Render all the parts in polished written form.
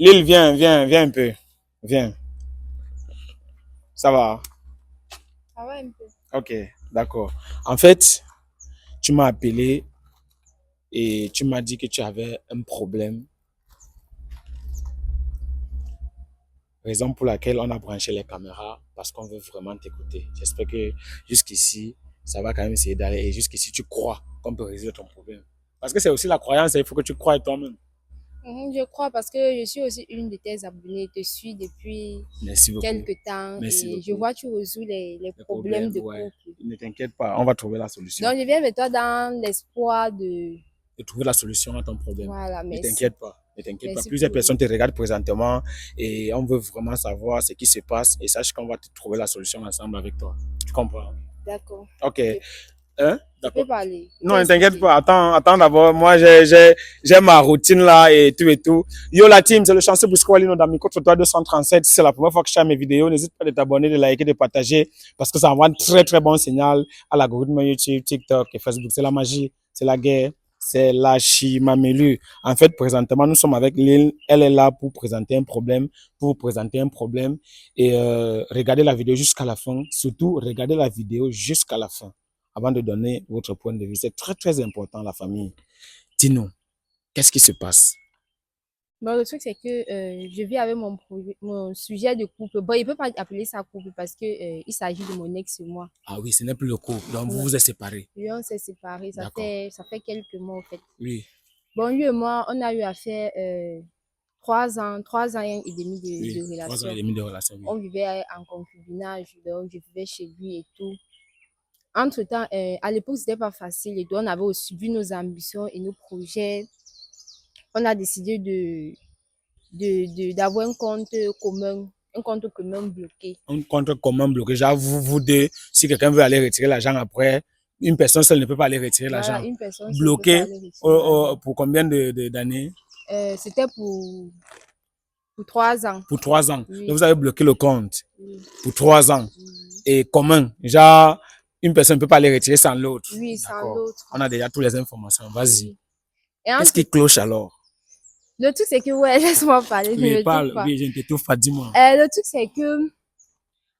Lille, viens un peu. Viens. Ça va? Ça va un peu. Ok, d'accord. En fait, tu m'as appelé et tu m'as dit que tu avais un problème. Raison pour laquelle on a branché les caméras, parce qu'on veut vraiment t'écouter. J'espère que jusqu'ici, ça va quand même essayer d'aller. Et jusqu'ici, tu crois qu'on peut résoudre ton problème. Parce que c'est aussi la croyance, il faut que tu croies toi-même. Je crois parce que je suis aussi une de tes abonnées, je te suis depuis Merci beaucoup. quelques temps Merci et beaucoup. je vois que tu résous les problèmes de ouais. couple. Ne t'inquiète pas, on va trouver la solution. Donc je viens vers toi dans l'espoir de... De trouver la solution à ton problème. Voilà, Ne merci. t'inquiète pas. Ne t'inquiète pas. Merci Plusieurs pour... personnes te regardent présentement et on veut vraiment savoir ce qui se passe et sache qu'on va te trouver la solution ensemble avec toi. Tu comprends? D'accord. Ok. Hein? Tu peux parler. Non, ne t'inquiète pas. Attends d'abord. Moi, j'ai ma routine là et tout et tout. Yo, la team, c'est le chanceux Bousqualino dans Micro Trottoir 237. Si c'est la première fois que je fais mes vidéos, n'hésite pas de t'abonner, de liker, de partager parce que ça envoie un très, très bon signal à l'algorithme YouTube, TikTok et Facebook. C'est la magie, c'est la guerre, c'est la chimamelu. En fait, présentement, nous sommes avec Lille. Elle est là pour présenter un problème, et regardez la vidéo jusqu'à la fin. Surtout, regardez la vidéo jusqu'à la fin avant de donner votre point de vue. C'est très, très important, la famille. Dis-nous, qu'est-ce qui se passe? Bon, le truc, c'est que je vis avec mon sujet de couple. Bon, il ne peut pas appeler ça couple parce que il s'agit de mon ex et moi. Ah oui, ce n'est plus le couple. Donc, vous vous êtes séparés. Oui, on s'est séparés. Ça fait quelques mois, en fait. Oui. Bon, lui et moi, on a eu à faire 3 ans et demi de relation. 3 ans et demi de relation, oui. On vivait en concubinage, donc je vivais chez lui et tout. Entre-temps, à l'époque, c'était pas facile et tout. On avait aussi vu nos ambitions et nos projets. On a décidé d'avoir un compte commun bloqué. Un compte commun bloqué. Genre, vous deux, si quelqu'un veut aller retirer l'argent après, une personne seule ne peut pas aller retirer l'argent. Voilà, une personne bloqué pour combien d'années? C'était pour 3 ans. Pour 3 ans. Oui. Donc, vous avez bloqué le compte Oui. pour 3 ans. Et commun. Genre, une personne ne peut pas aller retirer sans l'autre. Oui, sans l'autre. On a déjà toutes les informations. Vas-y. Oui. Qu'est-ce qui cloche alors? Le truc, c'est que, ouais, laisse-moi parler. Oui, parle. Oui, je ne t'étouffe pas, dis-moi. Le truc, c'est que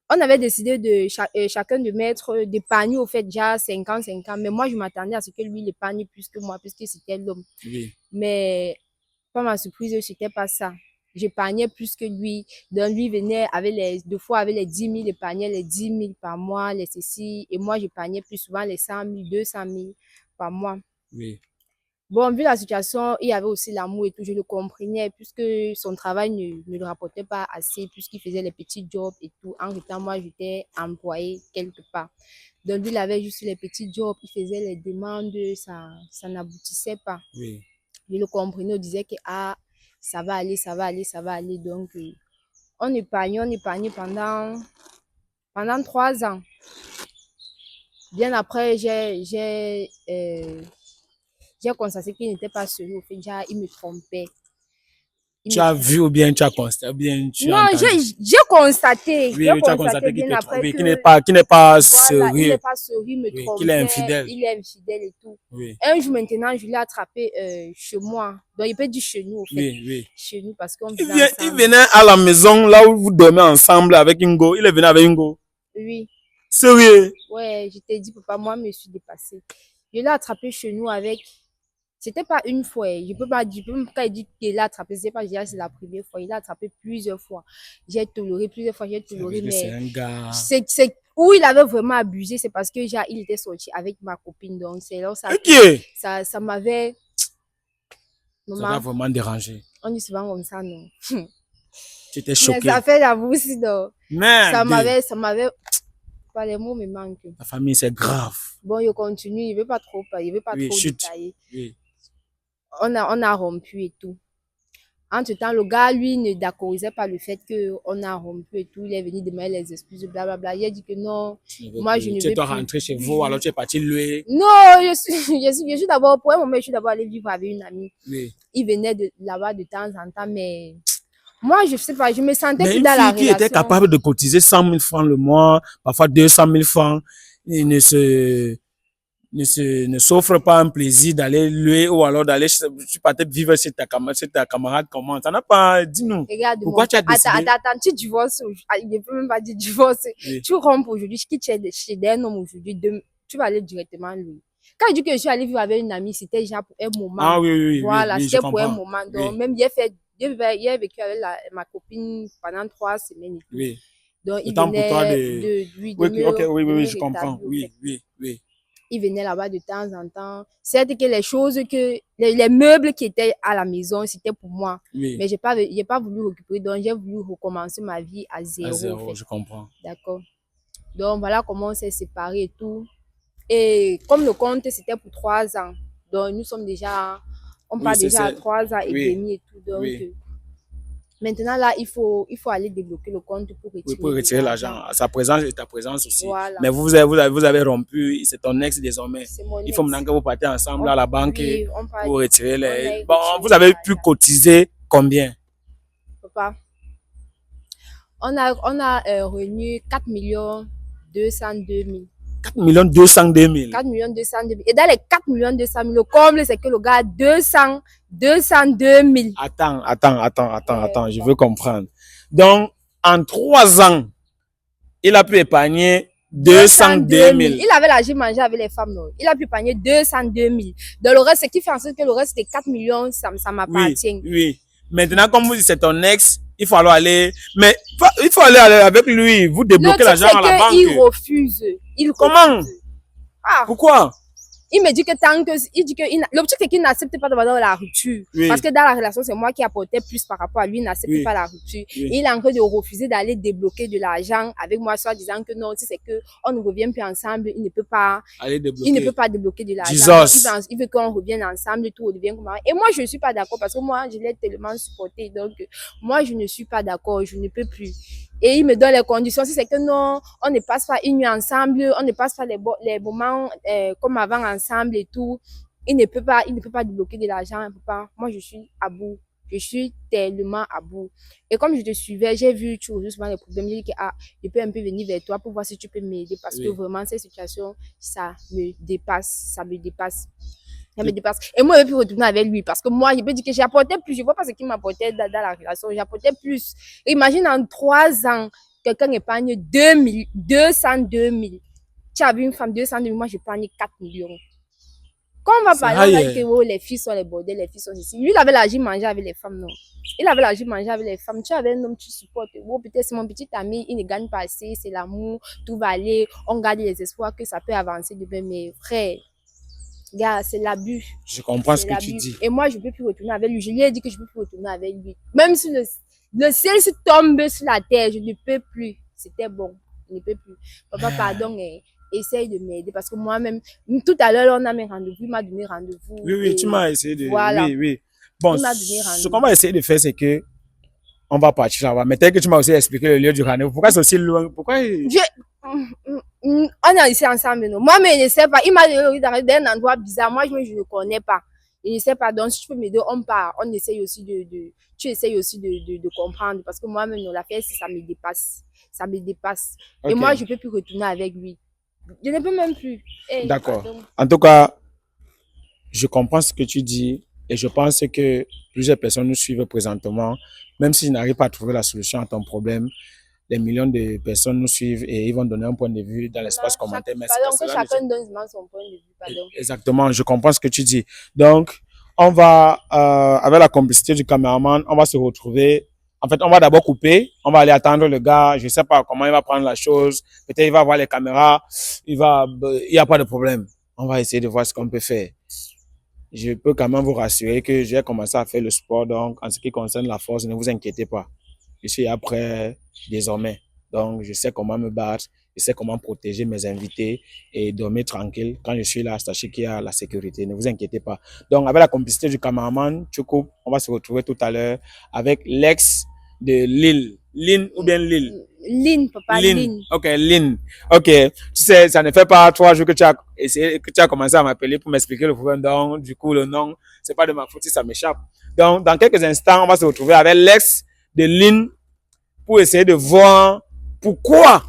on avait décidé de chacun de mettre, d'épargner au fait déjà 50-50. Mais moi, je m'attendais à ce que lui, il épargne plus que moi, puisque c'était l'homme. Oui. Mais, pas ma surprise, c'était pas ça. J'épargnais plus que lui. Donc, lui venait avec deux fois avec les 10 000, épargnait les 10 000 par mois, les ceci. Et moi, j'épargnais plus souvent les 100 000, 200 000 par mois. Oui. Bon, vu la situation, il y avait aussi l'amour et tout, je le comprenais, puisque son travail ne le rapportait pas assez, puisqu'il faisait les petits jobs et tout. En temps, moi, j'étais employée quelque part. Donc, lui, il avait juste les petits jobs, il faisait les demandes, ça n'aboutissait pas. Oui. Je le comprenais, on disait que ah, ça va aller, ça va aller, ça va aller. Donc, on épargnait pendant 3 ans. Bien après, j'ai constaté qu'il n'était pas sérieux. Au fait, déjà, il me trompait. Tu as vu ou bien tu as constaté ou bien tu as Non, entendu? j'ai constaté. Oui, J'ai tu as constaté bien après que qu'il n'est pas voilà, sérieux. il n'est pas sérieux, il me trompait. Qu'il est infidèle. Il est infidèle et tout. Oui. Un jour maintenant, je l'ai attrapé chez moi. Donc, il peut dire chez nous, au fait. Oui, oui. Chez nous, parce qu'on Il vivait ensemble. venait à la maison, là où vous dormez ensemble avec Ingo. Il est venu avec Ingo. Oui. Sérieux? Ouais, je t'ai dit, papa, moi, je me suis dépassée. Je l'ai attrapé chez nous avec... C'était pas une fois. Je peux pas dire qu'il l'a attrapé. C'est pas déjà c'est la première fois. Il l'a attrapé plusieurs fois. J'ai toléré plusieurs fois. J'ai toléré, mais c'est un gars. C'est où il avait vraiment abusé. C'est parce que il était sorti avec ma copine. Donc c'est là ça. Okay. Ça m'avait. Ça m'a vraiment dérangé. On dit souvent comme ça, non. Tu étais choqué. Ça fait la bouche, non. Merde. Ça m'avait. Pas les mots me manquent. La famille, c'est grave. Bon, il continue. Il veut pas trop détailler. Oui. On a rompu et tout. Entre-temps, le gars, lui, ne d'accordait pas le fait qu'on a rompu et tout. Il est venu demander les excuses, blablabla. Il a dit que non, moi, je ne vais plus. Tu es rentré chez vous, alors tu es parti louer. Non, je suis d'abord, pour un moment, je suis d'abord allée vivre avec une amie. Oui. Il venait là-bas de temps en temps, mais moi, je sais pas, je me sentais plus dans la relation. Mais une fille qui était capable de cotiser 100 000 francs le mois, parfois 200 000 francs, il ne se ne s'offre pas un plaisir d'aller louer ou alors d'aller peut-être vivre chez ta camarade, comment? Ça n'a pas, dis-nous. Regarde-moi. Pourquoi tu as décidé? Attends, tu divorces. Je ne peux même pas dire divorce. Oui. Tu rompes aujourd'hui, je quitte chez un homme aujourd'hui, tu vas aller directement lui. Quand je dis que je suis allée vivre avec une amie, c'était déjà pour un moment. Ah oui, voilà, oui, c'était pour un moment. Donc, oui. même j'ai vécu avec ma copine pendant 3 semaines. Oui. Donc, il Temps pour toi venait oui, je comprends. Oui. Il venait là-bas de temps en temps. Certes que les meubles qui étaient à la maison, c'était pour moi. Oui. Mais j'ai pas voulu récupérer, donc j'ai voulu recommencer ma vie à zéro. À zéro, je comprends. D'accord. Donc voilà comment on s'est séparés et tout. Et comme le compte, c'était pour 3 ans. Donc nous sommes déjà, on part déjà à 3 ans et demi et tout. Donc maintenant là, il faut aller débloquer le compte pour retirer, pour retirer l'argent. Sa présence et ta présence aussi. Voilà. Mais vous avez rompu, c'est ton ex désormais. Il faut maintenant que vous partez ensemble à la banque pour retirer les... Bon, vous retirer avez pu cotiser combien? Papa, on a revenu 4 202 000. 4 202 000. 4 202 000. Et dans les 4 200 000, le comble, c'est que le gars a 202 000. Attends, je veux comprendre. Donc, en 3 ans, il a pu épargner 202 000. Il avait l'argent mangé avec les femmes, non? Il a pu épargner 202 000. Donc, le reste, ce qui fait en sorte que le reste des 4 millions, ça m'appartient. Oui. Maintenant, comme vous dites, c'est ton ex, il faut alors aller. Mais il faut aller avec lui. Vous débloquez l'argent à la banque. Il refuse. Comment? Pourquoi? Il me dit que l'objectif c'est qu'il n'accepte pas d'abord la rupture. Oui. Parce que dans la relation, c'est moi qui apportais plus par rapport à lui, il n'accepte pas la rupture. Oui. Et il est en train de refuser d'aller débloquer de l'argent avec moi, soit disant que non, si c'est que on ne revient plus ensemble, il ne peut pas débloquer de l'argent. Il veut qu'on revienne ensemble, tout redevient comme avant. Et moi, je ne suis pas d'accord parce que moi, je l'ai tellement supporté. Donc, moi, je ne suis pas d'accord, je ne peux plus. Et il me donne les conditions. Si c'est que non, on ne passe pas une nuit ensemble, on ne passe pas les moments comme avant ensemble et tout, il ne peut pas débloquer de l'argent. Moi, je suis à bout. Je suis tellement à bout. Et comme je te suivais, j'ai vu tu résous souvent les problèmes. J'ai dit que je peux un peu venir vers toi pour voir si tu peux m'aider parce que vraiment, cette situation, ça me dépasse. Ça me dépasse. Et moi, je peux retourner avec lui parce que moi, je peux dire que j'apportais plus. Je vois pas ce qu'il m'apportait dans la relation. J'apportais plus. Imagine en 3 ans, quelqu'un épargne 202 000. Tu as vu une femme 202 000, moi, j'épargne 4 millions. Quand on va parler, on va dire que les filles sont les bordels, les filles sont ici. Lui, il avait l'argent manger avec les femmes, non. Il avait l'argent manger avec les femmes. Tu avais un homme, tu supportes. Oh, peut-être c'est mon petit ami, il ne gagne pas assez, c'est l'amour, tout va aller. On garde les espoirs que ça peut avancer demain, mais frère. Gars, c'est l'abus. Je comprends ce que tu dis. Et moi, je ne peux plus retourner avec lui. Je lui ai dit que je ne peux plus retourner avec lui. Même si le ciel se tombe sur la terre, je ne peux plus. C'était bon. Je ne peux plus. Papa, pardon, essaye de m'aider. Parce que moi-même, tout à l'heure, on a mes rendez-vous. Il m'a donné rendez-vous. Oui, tu m'as essayé de... Voilà. Oui. Bon, ce qu'on va essayer de faire, c'est que on va partir là-bas. Mais tel que tu m'as aussi expliqué le lieu du rendez-vous, pourquoi c'est aussi loin? Pourquoi... On est ici ensemble, non? Moi, mais je ne sais pas. Il m'a dit dans un endroit bizarre. Moi, je ne connais pas. Je ne sais pas. Donc, si tu peux m'aider, on part. On essaye aussi tu essayes aussi de comprendre. Parce que moi-même, l'affaire, ça me dépasse. Ça me dépasse. Okay. Et moi, je ne peux plus retourner avec lui. Je ne peux même plus. Hey, d'accord. En tout cas, je comprends ce que tu dis. Et je pense que plusieurs personnes nous suivent présentement. Même s'ils n'arrivent pas à trouver la solution à ton problème, des millions de personnes nous suivent et ils vont donner un point de vue dans l'espace commentaire. Mais que chacun donne son point de vue. Pardon. Exactement, je comprends ce que tu dis. Donc, on va, avec la complicité du caméraman, on va se retrouver. En fait, on va d'abord couper. On va aller attendre le gars. Je ne sais pas comment il va prendre la chose. Peut-être il va voir les caméras. Il n'y a pas de problème. On va essayer de voir ce qu'on peut faire. Je peux quand même vous rassurer que j'ai commencé à faire le sport. Donc, en ce qui concerne la force, ne vous inquiétez pas. Je suis après désormais. Donc, je sais comment me battre, je sais comment protéger mes invités et dormir tranquille. Quand je suis là, sachez qu'il y a la sécurité. Ne vous inquiétez pas. Donc, avec la complicité du cameraman, Tchoukou, on va se retrouver tout à l'heure avec l'ex de Lille. Lynn ou bien Lille? Lynn, papa, Lynn. Ok, Lynn. Ok. Tu sais, ça ne fait pas 3 jours que tu as commencé à m'appeler pour m'expliquer le problème. Donc, du coup, le nom, c'est pas de ma faute si ça m'échappe. Donc, dans quelques instants, on va se retrouver avec l'ex de Lynn pour essayer de voir pourquoi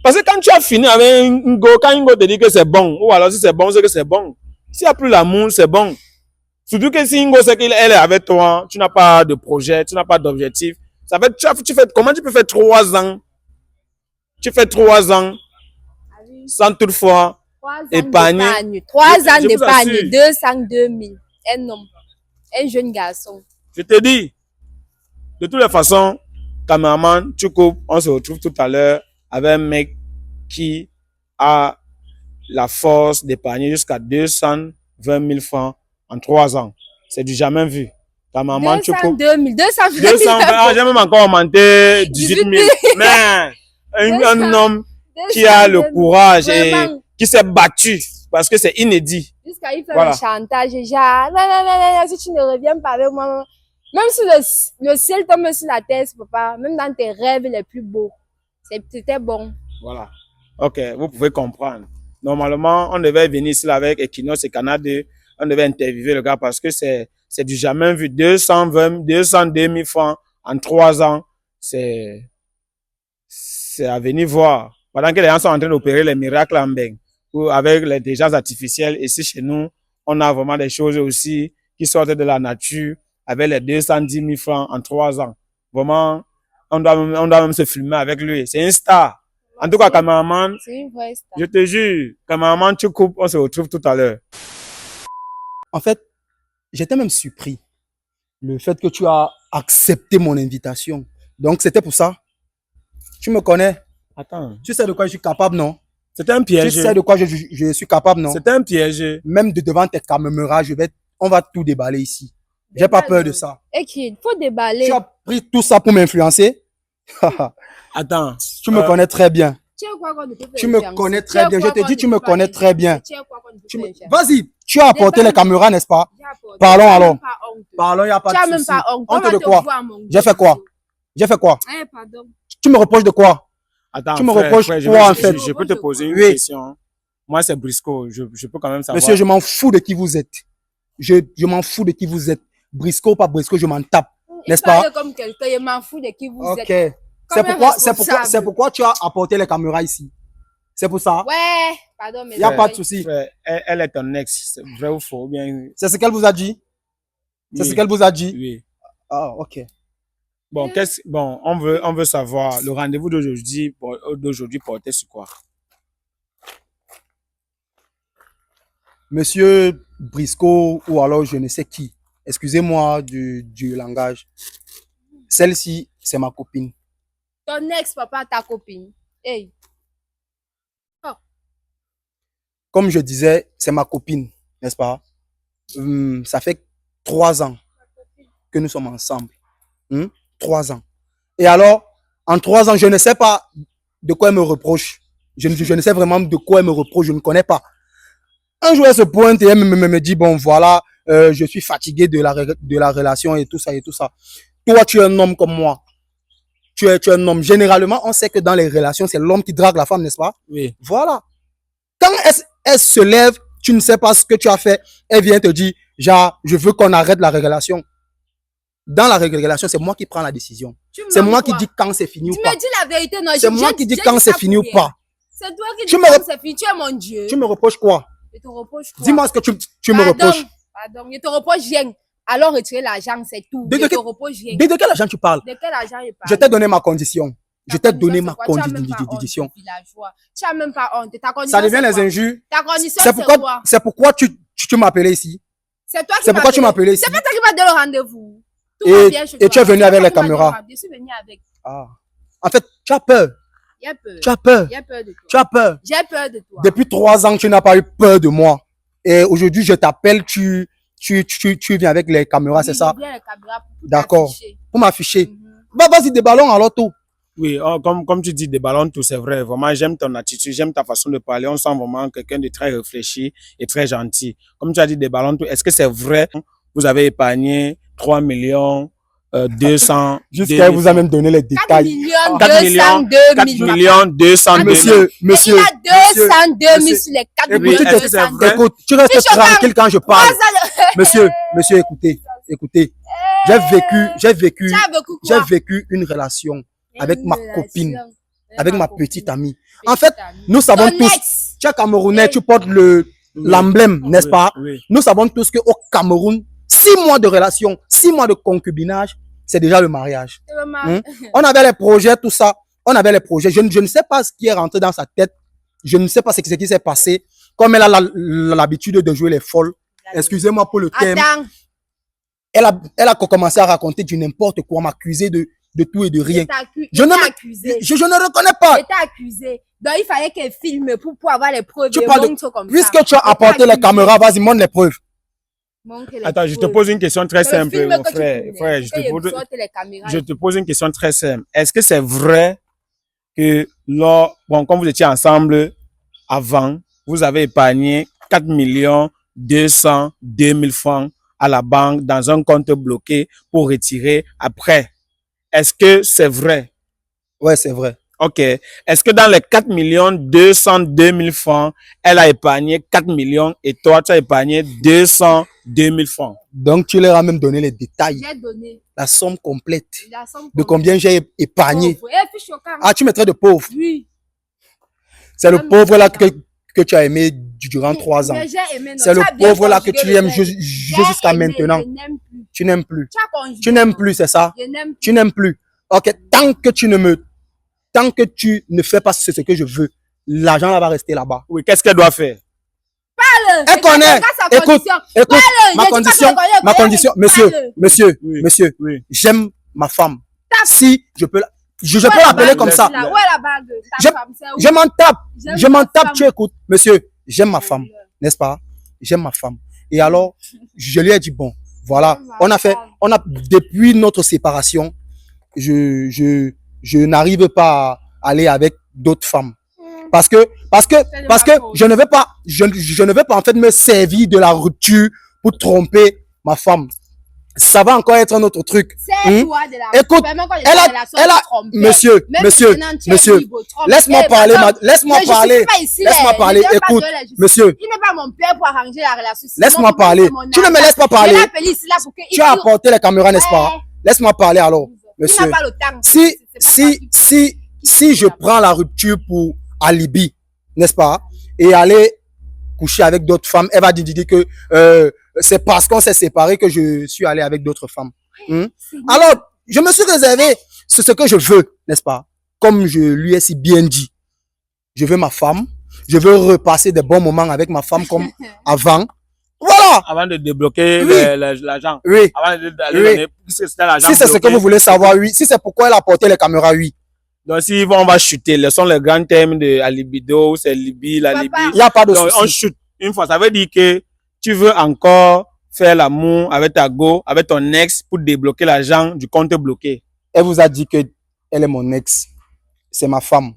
Parce que quand tu as fini avec un go, quand un go te dit que c'est bon, ou alors si c'est bon, c'est que c'est bon. S'il n'y a plus l'amour, c'est bon. Surtout que si un go, c'est qu'elle est avec toi, tu n'as pas de projet, tu n'as pas d'objectif. Ça fait, tu fais, comment tu peux faire 3 ans? Tu fais 3 ans sans toutefois 3 ans épargner. d'épargne. 3 ans d'épargne. 202 000. Un homme. Un jeune garçon. Je te dis, de toutes les façons, cameraman, tu coupes, on se retrouve tout à l'heure avec un mec qui a la force d'épargner jusqu'à 220 000 francs en 3 ans. C'est du jamais vu. Cameraman, tu coupes. 202 000. 220 000. 220 000, j'ai même encore augmenté 18 000. Mais un homme qui a le courage et qui s'est battu parce que c'est inédit. Jusqu'à il fait le chantage, genre, non, si tu ne reviens pas avec moi, même si le ciel tombe sur la terre, papa, même dans tes rêves les plus beaux, c'était bon. Voilà. Ok, vous pouvez comprendre. Normalement, on devait venir ici avec Equinox et Canada, on devait interviewer le gars parce que c'est du jamais vu. 202 000 francs en 3 ans, c'est à venir voir. Pendant que les gens sont en train d'opérer les miracles en Beng, ou avec l'intelligence artificielle, ici chez nous, on a vraiment des choses aussi qui sortent de la nature avec les 210 000 francs en 3 ans. Vraiment, on doit même se filmer avec lui. C'est un star. En tout cas, cameraman, c'est une vraie star. Je te jure, cameraman, tu coupes, on se retrouve tout à l'heure. En fait, j'étais même surpris. Le fait que tu as accepté mon invitation. Donc, c'était pour ça. Tu me connais. Attends. Tu sais de quoi je suis capable, non? C'était un piège. Tu sais de quoi je suis capable, non? C'était un piège. Même devant tes caméras, on va tout déballer ici. J'ai pas peur de ça. Et qu'il faut déballer. Tu as pris tout ça pour m'influencer? Attends. Tu me connais très bien. Tu me connais très bien. Je te dis, tu me connais très bien. Vas-y, tu as apporté les caméras, n'est-ce pas? Parlons alors. Parlons, il n'y a pas de souci. Tu n'as même pas honte. Honte de quoi? J'ai fait quoi? J'ai fait quoi? Pardon. Tu me reproches de quoi? Attends, tu me reproches quoi en fait? Je peux te poser une question. Moi, c'est Brisco. Je peux quand même savoir. Monsieur, je m'en fous de qui vous êtes. Je m'en fous de qui vous êtes. Brisco ou pas Brisco, je m'en tape. N'est-ce pas? Comme quelqu'un, je m'en fous de qui vous êtes. Ok. C'est pourquoi tu as apporté les caméras ici. C'est pour ça? Ouais, pardon, mais il n'y a pas de souci. Elle est ton ex, c'est vrai ou faux? Bien. C'est ce qu'elle vous a dit? C'est ce qu'elle vous a dit? Oui. Ah, ok. Bon, on veut savoir le rendez-vous d'aujourd'hui portait sur quoi? Monsieur Brisco ou alors je ne sais qui. Excusez-moi du langage. Celle-ci, c'est ma copine. Ton ex, papa, ta copine. Hey. Oh. Comme je disais, c'est ma copine, n'est-ce pas? Ça fait 3 ans que nous sommes ensemble. 3 ans. Et alors, en 3 ans, je ne sais pas de quoi elle me reproche. Je ne sais vraiment de quoi elle me reproche, je ne connais pas. Un jour, elle se pointe et elle me dit, bon, voilà, je suis fatigué de la relation et tout ça et tout ça. Toi, tu es un homme comme moi. Tu es un homme. Généralement, on sait que dans les relations, c'est l'homme qui drague la femme, n'est-ce pas? Oui. Voilà. Quand elle se lève, tu ne sais pas ce que tu as fait. Elle vient te dire, genre, je veux qu'on arrête la relation. Dans la relation, c'est moi qui prends la décision. C'est moi qui dis quand c'est fini ou pas. Tu me dis la vérité, non? C'est moi qui dis quand c'est fini ou pas. C'est toi qui dis quand c'est fini. Tu es mon Dieu. Tu me reproches quoi? Je te reproche quoi? Dis-moi ce que tu me reproches. Pardon, je te reproche rien. Alors retirer l'argent, c'est tout. Je te reproche rien. De quel argent tu parles? De quel argent je parle? Je t'ai donné ma condition. Je t'ai donné ma condition. Tu n'as même pas honte. Ta condition, ça devient les injures. Ta condition, c'est quoi? C'est pourquoi tu m'appelais ici. C'est toi qui C'est pourquoi tu m'appelais ici. C'est pas toi qui m'as donné le rendez-vous. Et tu es venu avec les caméras. Je suis venu avec. Ah. En fait, tu as peur. Il y a peur. Tu as peur. Il y a peur de toi. Tu as peur. J'ai peur de toi. Depuis 3 ans, tu n'as pas eu peur de moi. Et aujourd'hui, je t'appelle, tu viens avec les caméras, c'est ça? D'accord. Pour m'afficher. Bah, vas-y, des ballons alors tout. Oui, comme tu dis, des ballons tout, c'est vrai. Vraiment, j'aime ton attitude, j'aime ta façon de parler. On sent vraiment quelqu'un de très réfléchi et très gentil. Comme tu as dit, des ballons tout, est-ce que c'est vrai? Vous avez épargné 3 millions 200. Jusqu'à vous a même donné les détails. 4 millions 200 000. Monsieur. Il a 202 000 sur les 4 millions. Écoute, tu restes tranquille quand je parle. Monsieur, écoutez. J'ai vécu une relation avec ma copine. avec ma petite amie. En fait, Petite amie. nous savons Ton tous, ex. tu es Camerounais, Oui. tu portes l'emblème, n'est-ce Oui, pas? oui. Nous savons tous qu'au Cameroun, 6 mois de relation, 6 mois de concubinage, c'est déjà le mariage. C'est le mari. On avait les projets, tout ça. On avait les projets. Je ne sais pas ce qui est rentré dans sa tête. Je ne sais pas ce qui s'est passé. Comme elle a l'habitude de jouer les folles, excusez-moi pour le thème, Attends. elle a commencé à raconter du n'importe quoi, m'accuser de tout et de rien. Je ne accusé. Je ne reconnais pas. J'étais accusé. Donc, il fallait qu'elle filme pour avoir les preuves. Tu et parles de- montre comme Puisque ça. tu as apporté les caméras, vas-y, montre les preuves. Montre les Attends, je te preuves. pose une question très Le simple, film mon que tu frère. tournais, Frère, je te pose une question très simple. Est-ce que c'est vrai que quand vous étiez ensemble avant, vous avez épargné 4 202 000 francs à la banque dans un compte bloqué pour retirer après? Est-ce que c'est vrai? Ouais, c'est vrai. OK. Est-ce que dans les 4 202 000 francs, elle a épargné 4 millions et toi, tu as épargné 202 000 francs? Donc, tu leur as même donné les détails, J'ai donné la somme complète la somme de combien j'ai épargné. pauvre. Eh, puis choquant. Ah, tu mettrais de pauvre. Oui. C'est le Ah, mais pauvre là c'est que tu as aimé durant 3 ans. Mais j'ai aimé, non, C'est le tu as bien pauvre là que conjugué tu le aimes verbe. jusqu'à J'ai aimé, maintenant. Je n'aime plus. Tu n'aimes plus. Tu as conjugué, Tu n'aimes non. plus, c'est ça? Je n'aime plus. Tu n'aimes plus. Ok, tant que tu ne fais pas ce que je veux, l'argent là va rester là-bas. Oui, qu'est-ce qu'elle doit faire? Elle connaît. Écoute, ma condition, monsieur, Oui. monsieur, Oui. j'aime ma femme. Si je peux, je peux l'appeler comme ça. Où est la bague? Je- Ta femme, c'est où? Je m'en tape. J'aime Je m'en ma tape, femme. tu écoutes. Monsieur, j'aime ma femme, n'est-ce pas? J'aime ma femme. Et alors, je lui ai dit, bon, voilà, depuis notre séparation, je n'arrive pas à aller avec d'autres femmes. Parce que je ne veux pas, je ne veux pas en fait me servir de la rupture pour tromper ma femme. Ça va encore être un autre truc. C'est toi de la Écoute, vraiment quand les elle a- relations elle a- se trompaient. Monsieur, Même monsieur, maintenant, tu es monsieur, libre, trompe. laisse-moi Eh, parler, pardon, laisse-moi ne justifie parler. pas ici, Laisse-moi les- parler, ne viens pas écoute, donner la justice. monsieur. Il n'est pas mon père pour arranger la relation. Sinon, Laisse-moi pour parler. mon Tu ne me âge. laisses pas parler. Je l'ai appelé ici là pour que Tu as apporté les caméras, n'est-ce pas? Ouais. Laisse-moi parler alors, Il monsieur. n'a pas le temps. Si, C'est pas si je prends la rupture pour alibi, n'est-ce pas? Et aller coucher avec d'autres femmes, elle va dire que c'est parce qu'on s'est séparés que je suis allé avec d'autres femmes. Alors, je me suis réservé ce que je veux, n'est-ce pas? Comme je lui ai si bien dit. Je veux ma femme. Je veux repasser des bons moments avec ma femme comme avant. Voilà! Avant de débloquer Oui. l'argent. Oui. Avant d'aller Oui. donner, puisque c'était l'argent Si c'est ce que bloqué. vous voulez savoir, oui. Si c'est pourquoi elle a porté les caméras, oui. Donc, si on va chuter, ce sont les grands thèmes de la libido, c'est Libye, la Papa. Libye. Il n'y a pas de Donc, on souci. chute. Une fois, ça veut dire que tu veux encore faire l'amour avec ta go, avec ton ex pour débloquer l'argent du compte bloqué. Elle vous a dit que elle est mon ex. C'est ma femme.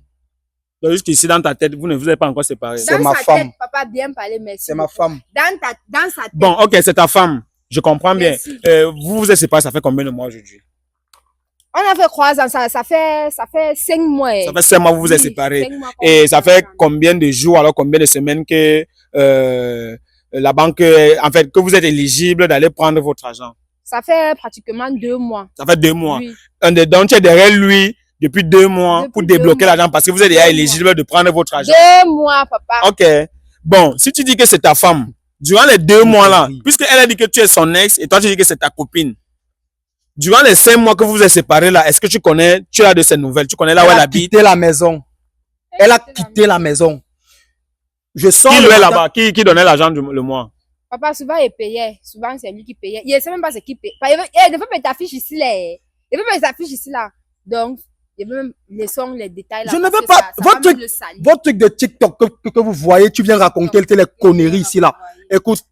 Donc, jusqu'ici, dans ta tête, vous ne vous êtes pas encore séparés. C'est Dans ma sa femme. tête, papa, bien parler, merci. C'est ma beaucoup. femme. Dans sa tête. Bon, ok, c'est ta femme. Je comprends bien. Merci. Vous vous êtes séparés, ça fait combien de mois aujourd'hui? On a fait 3 ans, ça fait 5 mois. Ça fait 5 mois que vous vous êtes Oui, séparés. 5 mois qu'on Et est ça fait ensemble. combien de jours, alors combien de semaines que la banque, en fait, que vous êtes éligible d'aller prendre votre argent? Ça fait pratiquement 2 mois. Ça fait 2 mois. Oui. Donc, tu es derrière lui depuis 2 mois Depuis pour 2 débloquer mois. l'argent parce que vous êtes déjà 2 éligible de prendre votre argent. 2 mois, papa. Ok. Bon, si tu dis que c'est ta femme, durant les 2 mois là, puisqu'elle a dit que tu es son ex et toi tu dis que c'est ta copine, durant les 5 mois que vous vous êtes séparés là, est-ce que tu as de ses nouvelles? Tu connais là où elle Elle a habite? quitté la maison. Elle a quitté la maison. Je sors Qui le louait matin- là-bas? Qui donnait l'argent le mois? Papa, souvent, il payait. Souvent, c'est lui qui payait. Il ne sait même pas ce qu'il paye. Il ne veut pas t'afficher ici, là. Il ne veut pas t'afficher ici, là. Donc, il veut même les sons, les détails. Là, Je ne parce veux que pas. ça va Votre même truc, le salir. votre truc de TikTok que vous voyez, tu viens raconter les conneries ici là. Écoute,